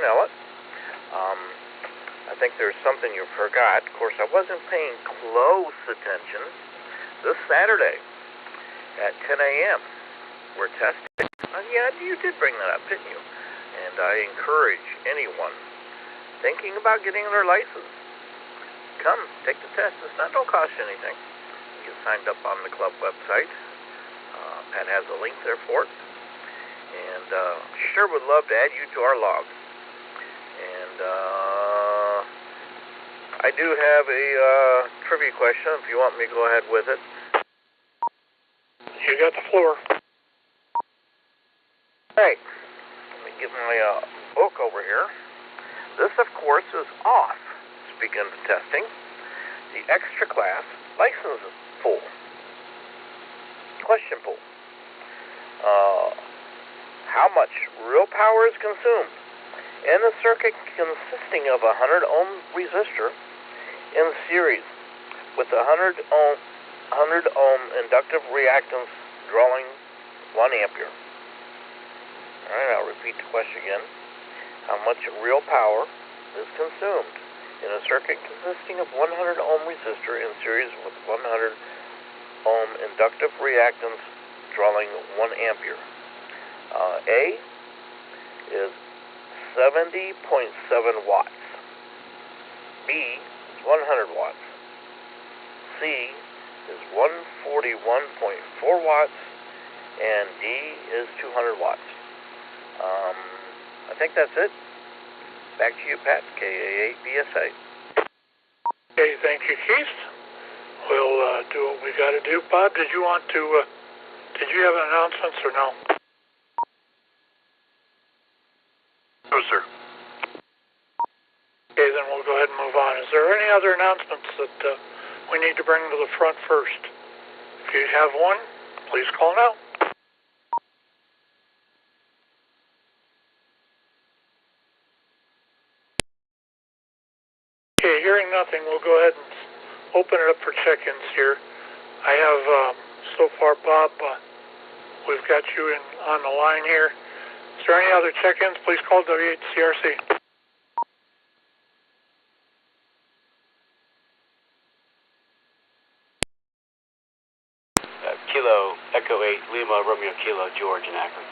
email it. I think there's something you forgot. Of course, I wasn't paying close attention. This Saturday at 10 a.m., we're testing. Yeah, you did bring that up, didn't you? And I encourage anyone thinking about getting their license, come take the test. Don't cost you anything. You get signed up on the club website. Pat has a link there for it. And sure would love to add you to our log. And I do have a trivia question if you want me to go ahead with it. You got the floor. All right. Let me get my book over here. This, of course, is off. Speaking of testing, the extra class license pool. Question pool. How much real power is consumed in a circuit consisting of a 100 ohm resistor in series with a 100 ohm inductive reactance drawing 1 ampere? All right, I'll repeat the question again. How much real power is consumed in a circuit consisting of 100 ohm resistor in series with 100 ohm inductive reactance drawing 1 ampere? A is 70.7 watts. B is 100 watts. C is 141.4 watts. And D is 200 watts. I think that's it. Back to you, Pat, KA8BSA. Okay, thank you, Keith. We'll do what we got to do. Bob, did you want to, did you have announcements or no? No, sir. Okay, then we'll go ahead and move on. Is there any other announcements that we need to bring to the front first? If you have one, please call now. Okay, hearing nothing, we'll go ahead and open it up for check-ins here. I have, so far, Bob, we've got you on the line here. Is there any other check-ins? Please call W8CRC. Kilo Echo 8 Lima Romeo Kilo George in Akron.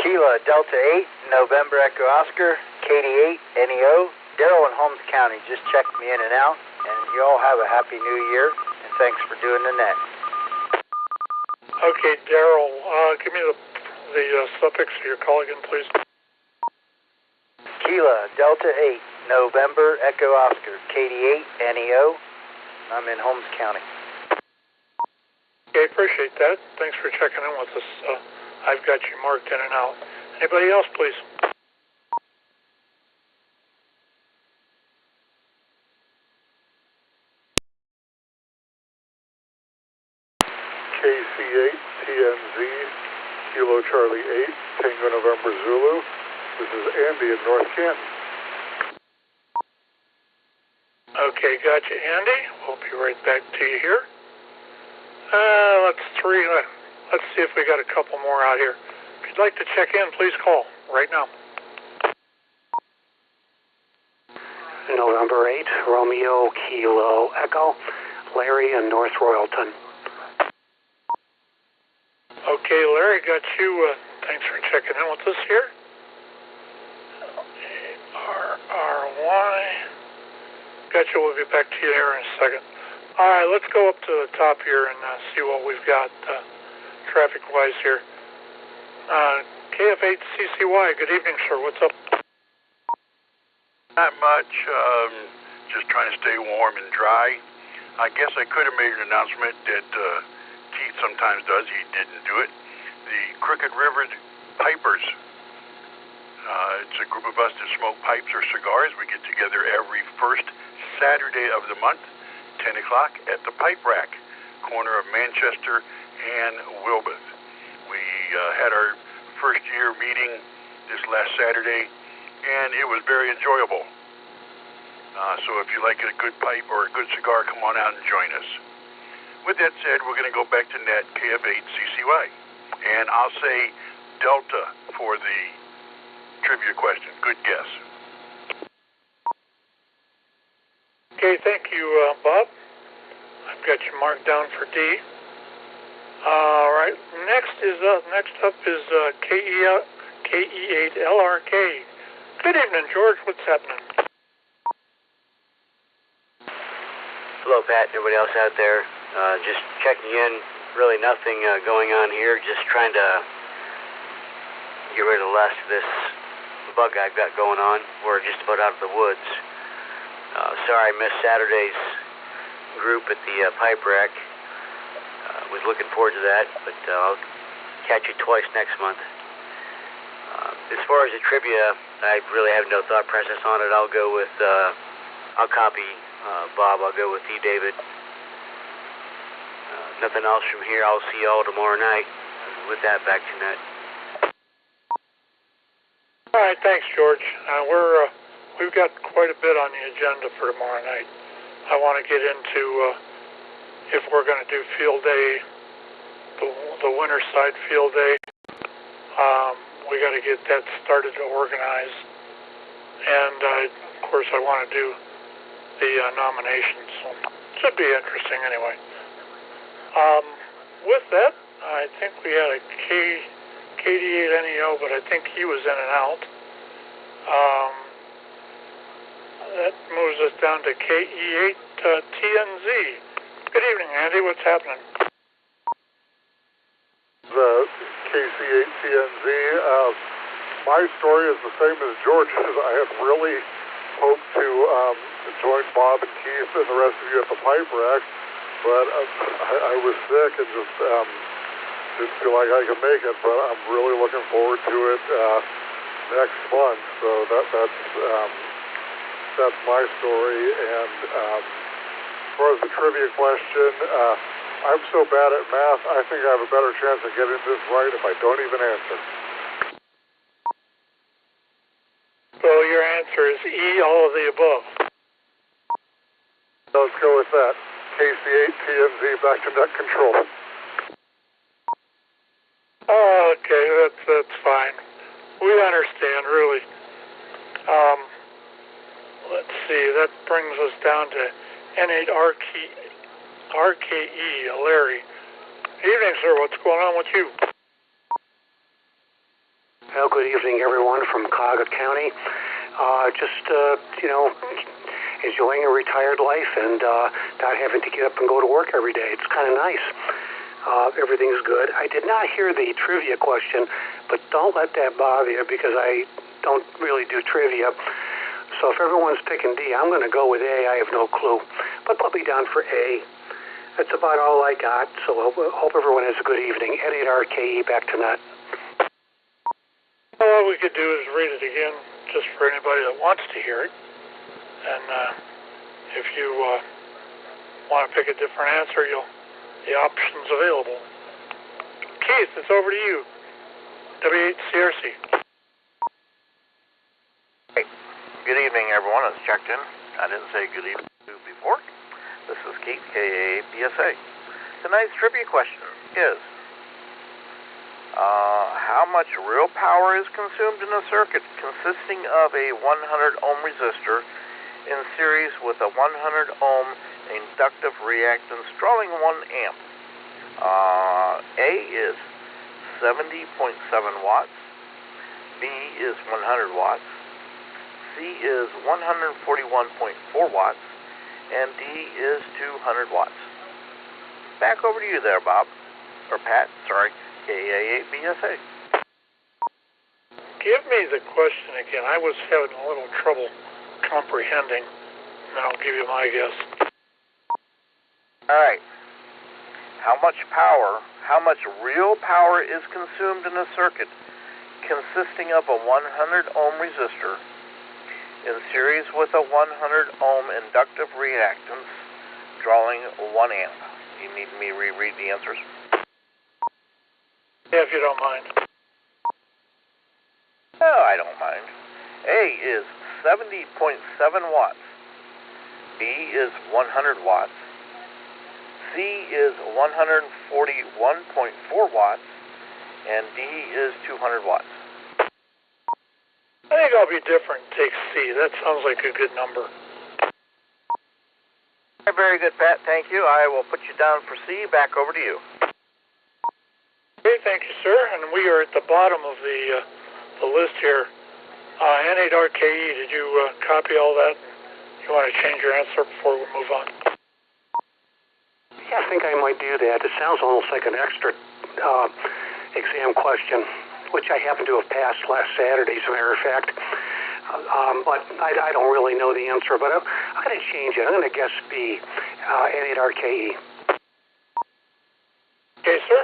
Kilo Delta 8 November Echo Oscar KD 8 NEO Darrell in Holmes County. Just checked me in and out, and you all have a happy new year, and thanks for doing the net. Okay, Darrell, give me the suffix of your call again, please. Kilo Delta 8 November Echo Oscar KD 8 NEO. I'm in Holmes County. Okay, appreciate that. Thanks for checking in with us. I've got you marked in and out. Anybody else, please? KC8 TNZ Kilo Charlie 8 Tango November Zulu. This is Andy in North Canton. Okay, gotcha, Andy. We'll be right back to you here. Let's see if we got a couple more out here. If you'd like to check in, please call right now. November 8, Romeo Kilo Echo, Larry in North Royalton. Okay, Larry, got you. Thanks for checking in with us here. RRY. Gotcha, we'll get back to you here in a second. All right, let's go up to the top here and see what we've got traffic-wise here. KF8CCY, good evening, sir. What's up? Not much. Just trying to stay warm and dry. I guess I could have made an announcement that Keith sometimes does. He didn't do it. The Crooked River Pipers. It's a group of us that smoke pipes or cigars. We get together every first Saturday of the month, 10 o'clock, at the Pipe Rack, corner of Manchester and Wilbeth. We had our first year meeting this last Saturday, and it was very enjoyable. So if you like a good pipe or a good cigar, come on out and join us. With that said, we're going to go back to net KF8CCY. And I'll say Delta for the trivia question. Good guess. Okay, thank you, Bob. I've got you marked down for D. All right, next up is KE8LRK. Good evening, George. What's happening? Hello, Pat, and everybody else out there. Just checking in. Really nothing going on here. Just trying to get rid of the last of this bug I've got going on. We're just about out of the woods. Sorry I missed Saturday's group at the pipe rack. Was looking forward to that, but I'll catch you twice next month. As far as the trivia, I really have no thought process on it. I'll go with, I'll copy Bob. I'll go with D. David. Nothing else from here. I'll see y'all tomorrow night. With that, back to net. All right, thanks, George. We've got quite a bit on the agenda for tomorrow night. I want to get into if we're going to do field day, the winter side field day. We got to get that started to organize, and of course I want to do the nominations. So it should be interesting anyway. With that, I think we had a KD8NEO, but I think he was in and out. That moves us down to KE8TNZ. Good evening, Andy. What's happening? The KC8TNZ. My story is the same as George's. I had really hoped to join Bob and Keith and the rest of you at the pipe rack, but I was sick and just didn't feel like I could make it. But I'm really looking forward to it next month. So that's my story. And as far as the trivia question, I'm so bad at math, I think I have a better chance of getting this right if I don't even answer. Well, your answer is E, all of the above. Let's go with that. KC8TNZ, back to net control. Oh, okay, that's fine. We understand, really. Let's see, that brings us down to N8RKE, Larry. Evening, sir. What's going on with you? Well, good evening, everyone from Cauga County. Enjoying a retired life and not having to get up and go to work every day. It's kind of nice. Everything's good. I did not hear the trivia question, but don't let that bother you because I don't really do trivia. So if everyone's picking D, I'm going to go with A. I have no clue. But put me down for A. That's about all I got. So I hope everyone has a good evening. N8RKE, back to net. Well, all we could do is read it again just for anybody that wants to hear it. And if you want to pick a different answer, the option's available. Keith, it's over to you. W8CRC. Hey, good evening, everyone. It's checked in. I didn't say good evening before. This is Keith, KAPSA. Tonight's trivia question is, how much real power is consumed in a circuit consisting of a 100 ohm resistor in series with a 100 ohm inductive reactance drawing 1 amp? A is 70.7 watts, B is 100 watts, C is 141.4 watts, and D is 200 watts. Back over to you there, Bob. Or Pat, sorry, KA8BSA. Give me the question again. I was having a little trouble comprehending, and I'll give you my guess. All right. How much real power is consumed in a circuit consisting of a 100 ohm resistor in series with a 100 ohm inductive reactance drawing 1 amp? You need me to reread the answers? Yeah, if you don't mind. Oh, I don't mind. A is 70.7 watts. B is 100 watts. C is 141.4 watts. and D is 200 watts. I think I'll be different and take C. That sounds like a good number. Very good, Pat. Thank you. I will put you down for C. Back over to you. Okay, thank you, sir. And we are at the bottom of the list here. N8RKE, did you copy all that? You want to change your answer before we move on? Yeah, I think I might do that. It sounds almost like an extra exam question, which I happen to have passed last Saturday, as a matter of fact. But I don't really know the answer, but I'm going to change it. I'm going to guess B, N8RKE. Okay, sir.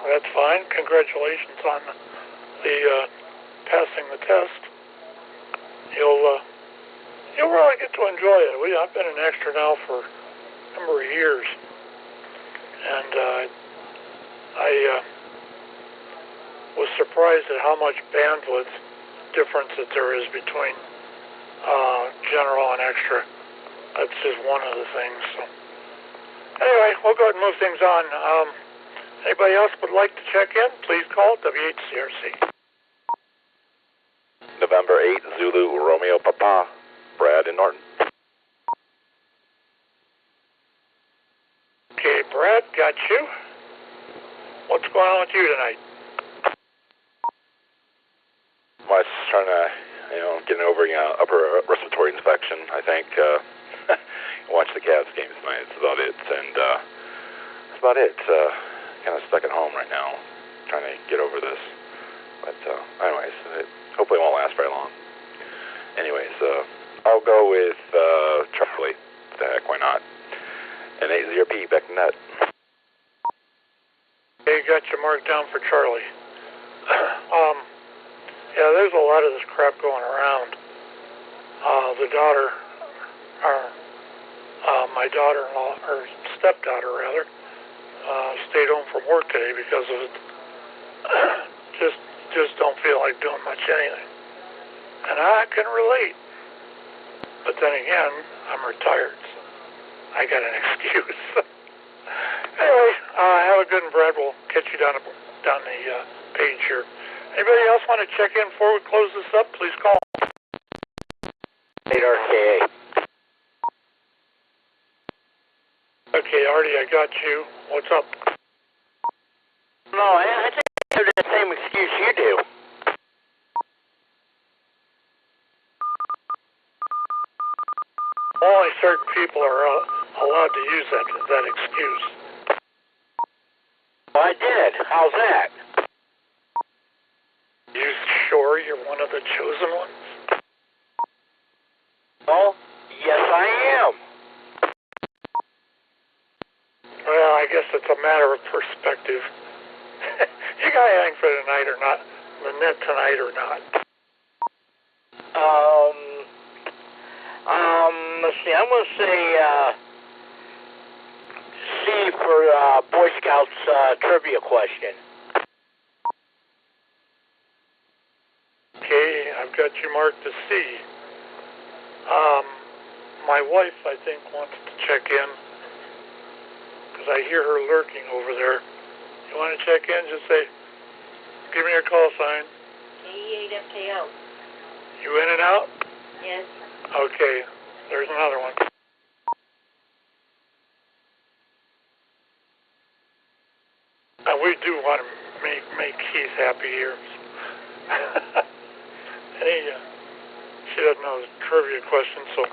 That's fine. Congratulations on the passing the test. You'll really get to enjoy it. I've been an extra now for a number of years, and I was surprised at how much bandwidth difference that there is between general and extra. That's just one of the things. So anyway, we'll go ahead and move things on. Anybody else would like to check in? Please call W8CRC. November 8, Zulu, Romeo Papa, Brad in Norton. Okay, Brad, got you. What's going on with you tonight? Well, I was just trying to, getting over upper respiratory infection, I think. Watch the Cavs games tonight. That's about it. And that's about it. Kind of stuck at home right now, trying to get over this. But anyways, hopefully it won't last very long. Anyways, I'll go with Charlie. What the heck, why not? And 80P, back to net. Okay, got you marked down for Charlie. Yeah, there's a lot of this crap going around. The daughter, my daughter-in-law, or stepdaughter rather, stayed home from work today because of it. Just don't feel like doing much anything. And I can relate. But then again, I'm retired, so I got an excuse. Anyway, have a good one, Brad. We'll catch you down the page here. Anybody else want to check in before we close this up? Please call. 8RKA. Okay, Artie, I got you. What's up? No, I think I have the same excuse you do. Only certain people are allowed to use that excuse. Well, I did. How's that? You sure you're one of the chosen ones? Well, yes, I am. Well, I guess it's a matter of perspective. You got anything for tonight or not? The net tonight or not? Let's see. I'm going to say C for Boy Scouts trivia question. Okay, I've got you marked to C. My wife, I think, wants to check in because I hear her lurking over there. You want to check in? Just say, give me your call sign. K8FKO. You in and out? Yes. Okay, there's another one. And we do want to make Keith happy here. And she doesn't know the trivia question, so.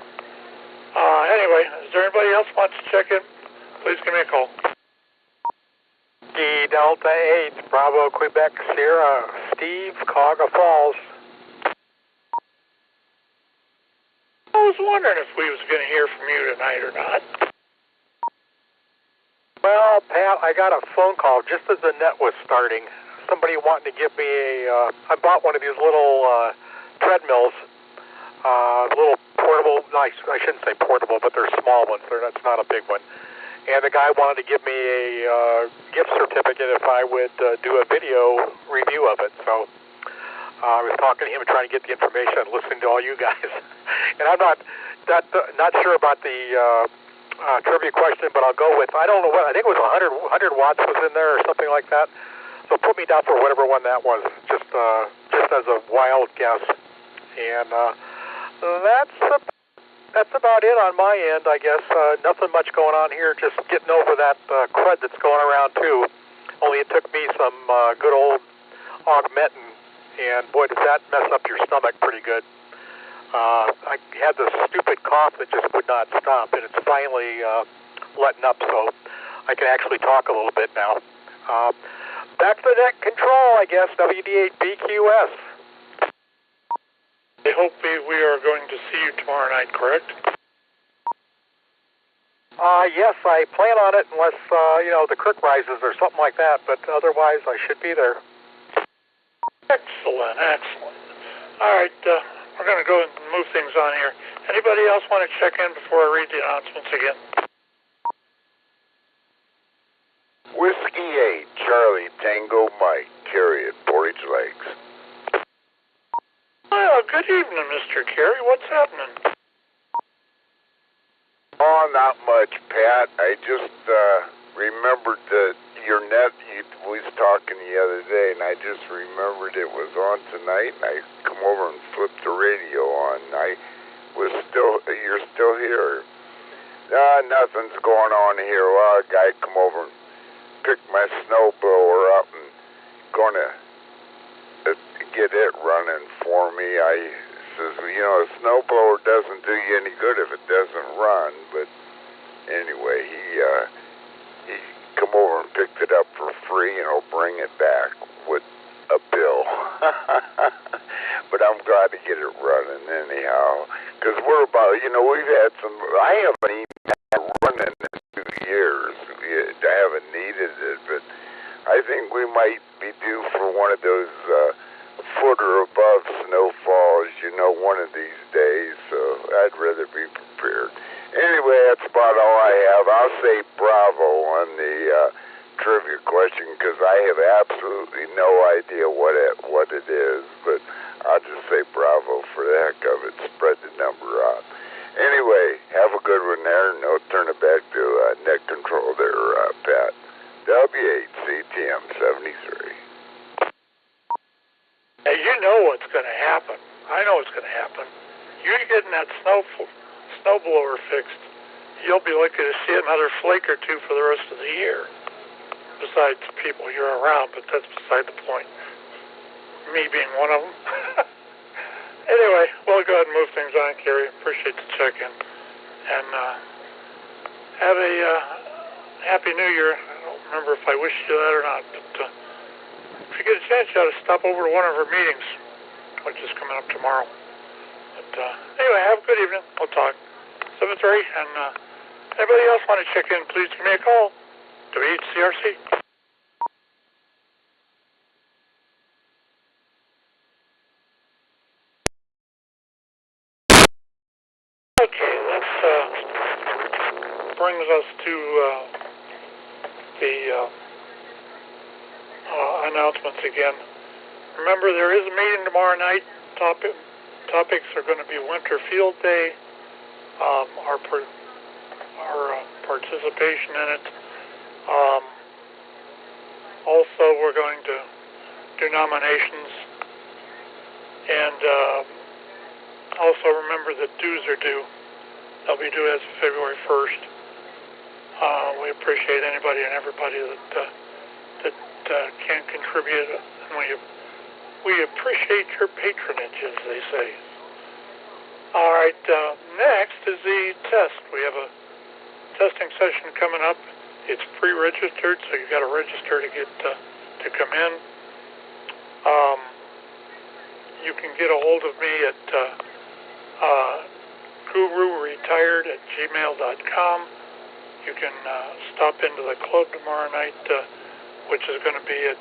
Anyway, is there anybody else wants to check in? Please give me a call. D Delta 8, Bravo, Quebec, Sierra, Steve, Cuyahoga Falls. I was wondering if we was going to hear from you tonight or not. Well, Pat, I got a phone call just as the net was starting. Somebody wanting to give me I bought one of these little treadmills, little portable, I shouldn't say portable, but they're small ones. It's not a big one. And the guy wanted to give me a gift certificate if I would do a video review of it. So I was talking to him and trying to get the information and listening to all you guys. And I'm not sure about the trivia question, but I'll go with, I don't know what, I think it was 100 watts was in there or something like that. So put me down for whatever one that was, just as a wild guess. And that's about it on my end, I guess. Nothing much going on here, just getting over that crud that's going around too. Only it took me some good old augmentin, and boy, does that mess up your stomach pretty good. I had this stupid cough that just would not stop, and it's finally letting up, so I can actually talk a little bit now. Back to the net control, I guess, WD8BQS. I hope we are going to see you tomorrow night, correct? Yes, I plan on it unless, the creek rises or something like that, but otherwise I should be there. Excellent, excellent. All right, we're going to go and move things on here. Anybody else want to check in before I read the announcements again? Whiskey 8, Charlie, Tango, Mike, Carry it, Portage Lakes. Well, good evening, Mr. Carey. What's happening? Oh, not much, Pat. I just remembered that your net, we was talking the other day, and I just remembered it was on tonight, and I come over and flipped the radio on. You're still here. Nothing's going on here. Well, a guy come over and picked my snowblower up and gonna get it running for me. I says, a snowblower doesn't do you any good if it doesn't run. But anyway, he come over and picked it up for free, and he'll bring it back with a bill. But I'm glad to get it running anyhow, because we're about, we've had some. I haven't even had it running in 2 years. I haven't needed it, but I think we might be due for one of those foot or above snowfalls, one of these days, so I'd rather be prepared. Anyway, that's about all I have. I'll say bravo on the trivia question, because I have absolutely no idea what it is, but I'll just say bravo for the heck of it. Spread the number out. Anyway, have a good one there, and I'll turn it back to net control there, Pat. W8CTM 73. Hey, you know what's going to happen. I know what's going to happen. You're getting that snowblower fixed. You'll be lucky to see another flake or two for the rest of the year. Besides people you're around, but that's beside the point. Me being one of them. Anyway, we'll go ahead and move things on, Carrie. Appreciate the check-in. And have a Happy New Year. I don't remember if I wished you that or not, but if you get a chance, you ought to stop over to one of our meetings, which is coming up tomorrow. But anyway, have a good evening. We'll talk. 7-3, and anybody else want to check in, please give me a call. W8CRC. Okay, that brings us to the announcements again. Remember, there is a meeting tomorrow night. Topics are going to be Winter Field Day, our participation in it. Also, we're going to do nominations, and also remember that dues are due. They'll be due as of February 1st. We appreciate anybody and everybody that can contribute, and we appreciate your patronage, as they say. All right, next is the test. We have a testing session coming up. It's pre-registered, so you got to register to get to come in. You can get a hold of me at gururetired@gmail.com. You can stop into the club tomorrow night, which is going to be at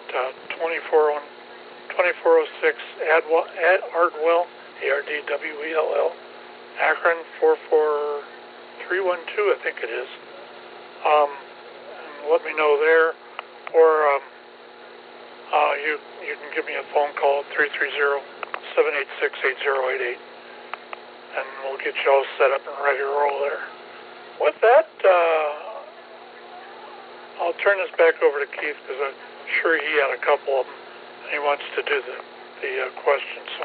2406 Ardwell, ARDWELL, Akron 44312, I think it is. And let me know there, or you can give me a phone call at 330-786-8088, and we'll get you all set up and ready to roll there. With that, I'll turn this back over to Keith, because sure he had a couple of them, and he wants to do the question. So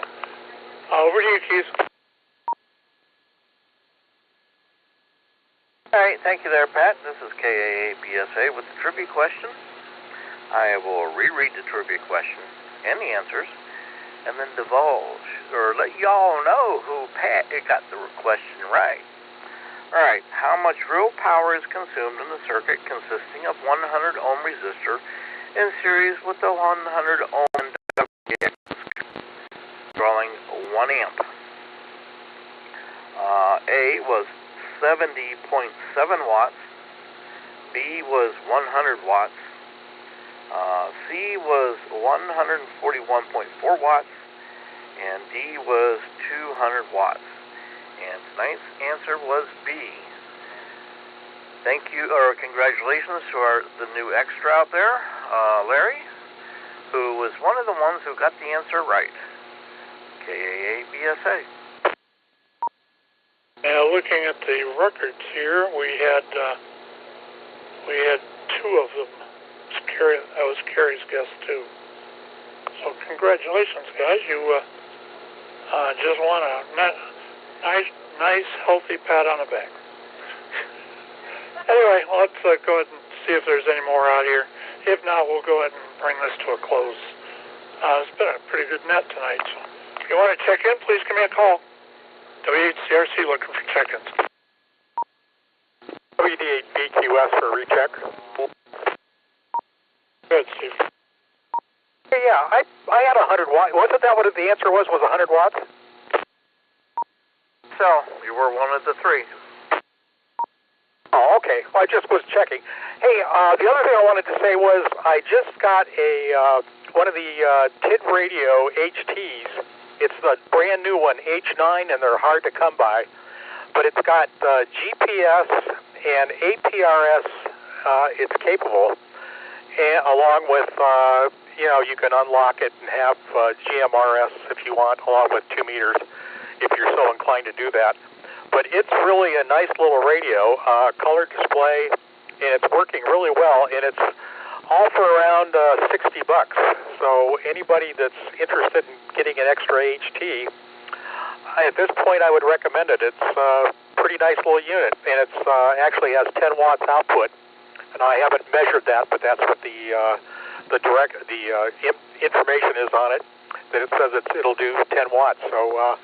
over to you, Keith. All right, thank you there, Pat. This is KAABSA with the trivia question. I will reread the trivia question and the answers, and then divulge, or let y'all know who Pat got the question right. All right, how much real power is consumed in the circuit consisting of 100 ohm resistor in series with the 100 ohm WX drawing 1 amp? A was 70.7 watts, B was 100 watts, C was 141.4 watts, and D was 200 watts. And tonight's answer was B. Thank you, or congratulations to the new extra out there, Larry, who was one of the ones who got the answer right. KAABSA. Now, looking at the records here, we had two of them. That was Carrie's guess too. So congratulations, guys! You just won a nice, healthy pat on the back. Anyway, let's go ahead and see if there's any more out here. If not, we'll go ahead and bring this to a close. It's been a pretty good net tonight. So if you want to check in, please give me a call. W8CRC looking for check-ins. WD8BQS for a recheck. Good, Steve. Hey, yeah, I had 100 watts. Wasn't that what the answer was 100 watts? So, you were one of the three. Oh, okay. Well, I just was checking. Hey, the other thing I wanted to say was I just got one of the TID radio HTs. It's the brand new one, H9, and they're hard to come by. But it's got GPS and APRS. It's capable, and along with you can unlock it and have GMRS if you want, along with 2 meters, if you're so inclined to do that. But it's really a nice little radio, color display, and it's working really well, and it's all for around $60. So anybody that's interested in getting an extra HT, at this point I would recommend it. It's a pretty nice little unit, and it's actually has 10 watts output. And I haven't measured that, but that's what the information is on it. That it says it'll do 10 watts. So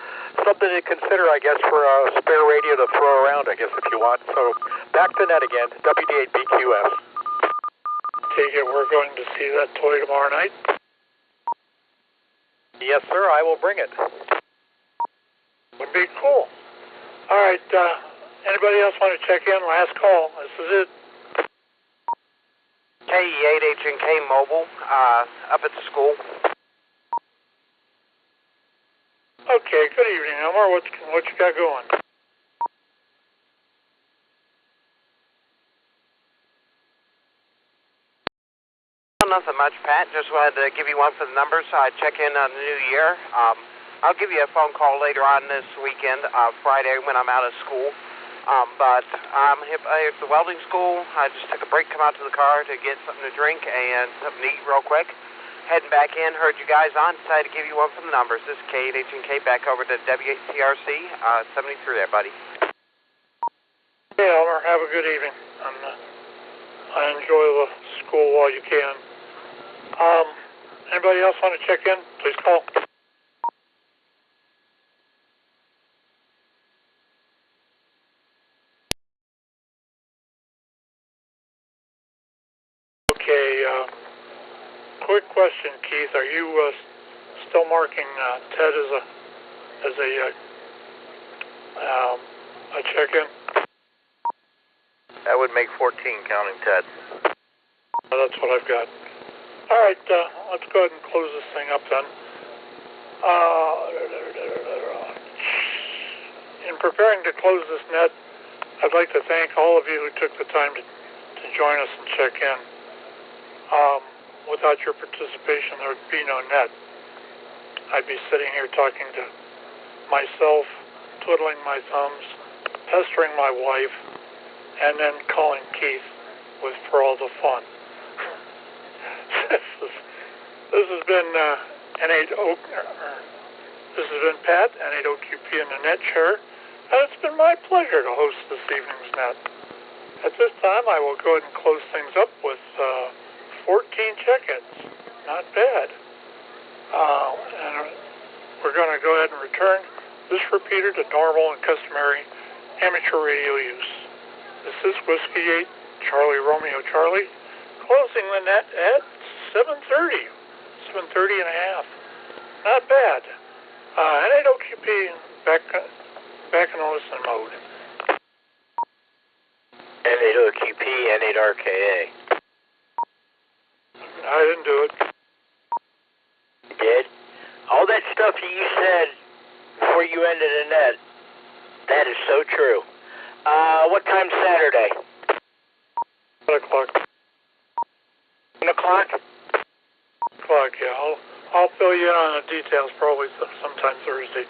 something to consider, I guess, for a spare radio to throw around, I guess, if you want. So back to net again, WD8BQS. Take it we're going to see that toy tomorrow night? Yes, sir, I will bring it. Would be cool. All right, anybody else want to check in? Last call. This is it. KE8H&K Mobile, up at the school. Okay, good evening, Elmer. What you got going? Nothing much, Pat. Just wanted to give you one for the numbers. I check in on the new year. I'll give you a phone call later on this weekend, Friday, when I'm out of school. But I'm here at the welding school. I just took a break, come out to the car to get something to drink and something to eat real quick. Heading back in, heard you guys on, decided to give you one for the numbers. This is K8H&K back over to W8CRC, 73 there, buddy. Hey, Elmer, have a good evening. I enjoy the school while you can. Anybody else want to check in? Please call. Okay, quick question, Keith. Are you still marking Ted as a check-in? That would make 14, counting Ted. That's what I've got. All right, let's go ahead and close this thing up then. In preparing to close this net, I'd like to thank all of you who took the time to join us and check in. Without your participation, there would be no net. I'd be sitting here talking to myself, twiddling my thumbs, pestering my wife, and then calling Keith for all the fun. This has been This has been Pat, N8OQP in the net chair, and it's been my pleasure to host this evening's net. At this time, I will go ahead and close things up with 14 check-ins. Not bad. And we're going to go ahead and return this repeater to normal and customary amateur radio use. This is Whiskey 8, Charlie Romeo Charlie, closing the net at 7:30 and a half. Not bad. N8OQP back in listen mode. N8OQP, N8RKA. I didn't do it. You did? All that stuff that you said before you ended the net, that is so true. What time's Saturday? 1 o'clock. 1 o'clock? Yeah. I'll fill you in on the details probably sometime Thursday.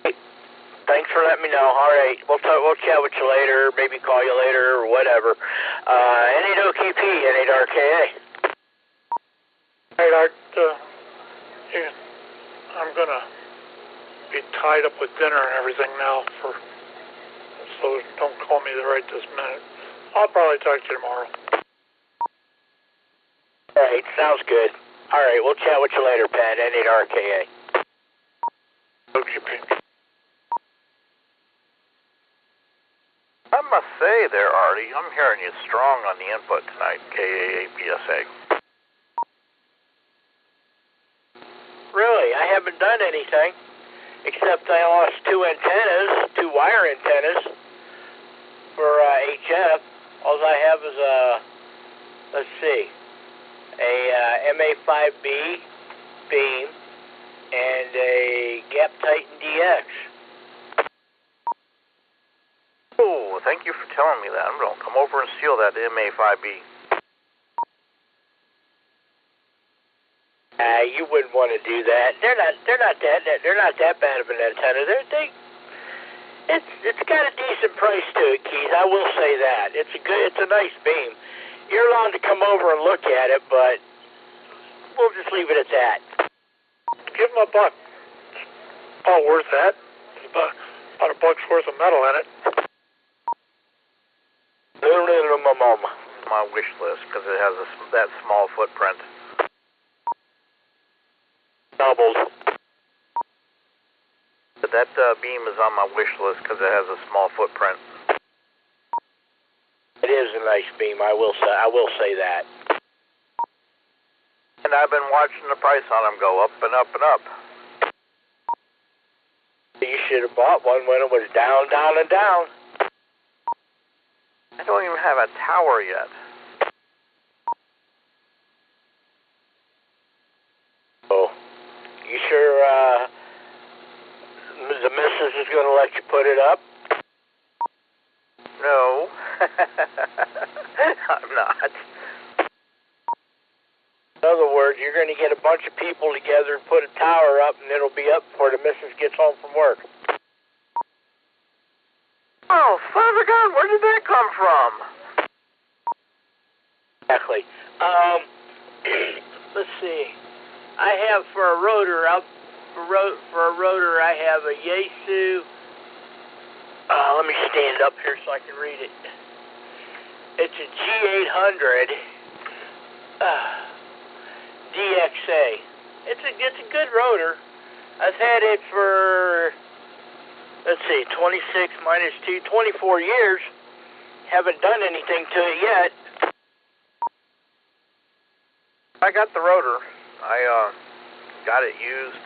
Thanks for letting me know. All right, we'll chat with you later, maybe call you later or whatever. N8OQP, N8RKA. Hey, Art, I'm gonna be tied up with dinner and everything now, so don't call me right this minute. I'll probably talk to you tomorrow. All right, sounds good. All right, we'll chat with you later, Pat. N8RKA. OQP. I must say there, Artie, I'm hearing you strong on the input tonight, KAAPSA. Really? I haven't done anything, except I lost 2 antennas, 2 wire antennas for HF. All I have is a MA5B beam and a Gap Titan DX. Oh, thank you for telling me that. I'm going to come over and steal that MA5B. You wouldn't want to do that. They're not that bad of an antenna. It's got a decent price to it, Keith. I will say that. It's a nice beam. You're allowed to come over and look at it, but we'll just leave it at that. Give them $1. All worth that. There's about $1 worth of metal in it. My wish list, because it has that small footprint. Doubled. But that beam is on my wish list because it has a small footprint. It is a nice beam. I will say that. And I've been watching the price on them go up and up and up. You should have bought one when it was down, down, and down. I don't even have a tower yet. Oh, you sure the missus is going to let you put it up? No, I'm not. In other words, you're going to get a bunch of people together and put a tower up, and it'll be up before the missus gets home from work. Oh, son of a gun, where did that come from? Exactly. Let's see. I have for a rotor I have a Yaesu. Let me stand up here so I can read it. It's a G800 DXA. It's a good rotor. I've had it for, let's see, 26 minus 2, 24 years. Haven't done anything to it yet. I got the rotor. I got it used.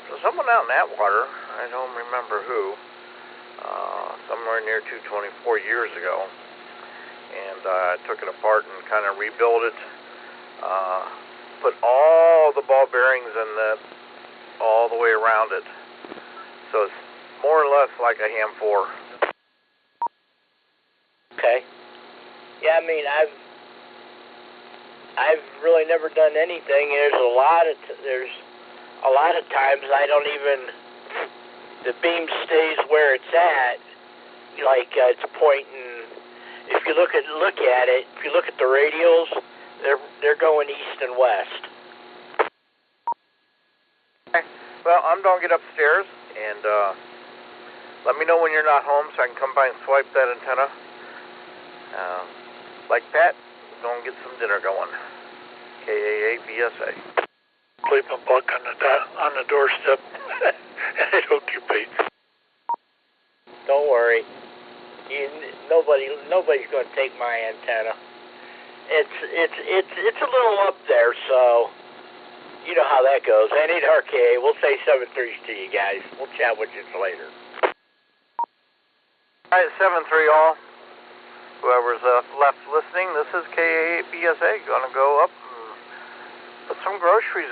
So someone out in Atwater, I don't remember who, somewhere near 224 years ago. And I took it apart and kind of rebuilt it. Put all the ball bearings in that all the way around it. So it's more or less like a ham 4. Okay. Yeah, I mean, I've really never done anything. There's a lot of times I don't even, the beam stays where it's at. Like it's pointing. If you look at it, if you look at the radials, They're going east and west. Okay. Well, I'm going to get upstairs, and let me know when you're not home so I can come by and swipe that antenna. Like Pat, go and get some dinner going. KAABSA. Sleeping bug on the doorstep. It occupy. Don't worry. Nobody's going to take my antenna. It's a little up there, so you know how that goes. I need RKA. We'll say 7-3 to you guys. We'll chat with you later. All right, 7-3 all. Whoever's left listening, this is KABSA. Going to go up and put some groceries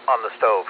on the stove.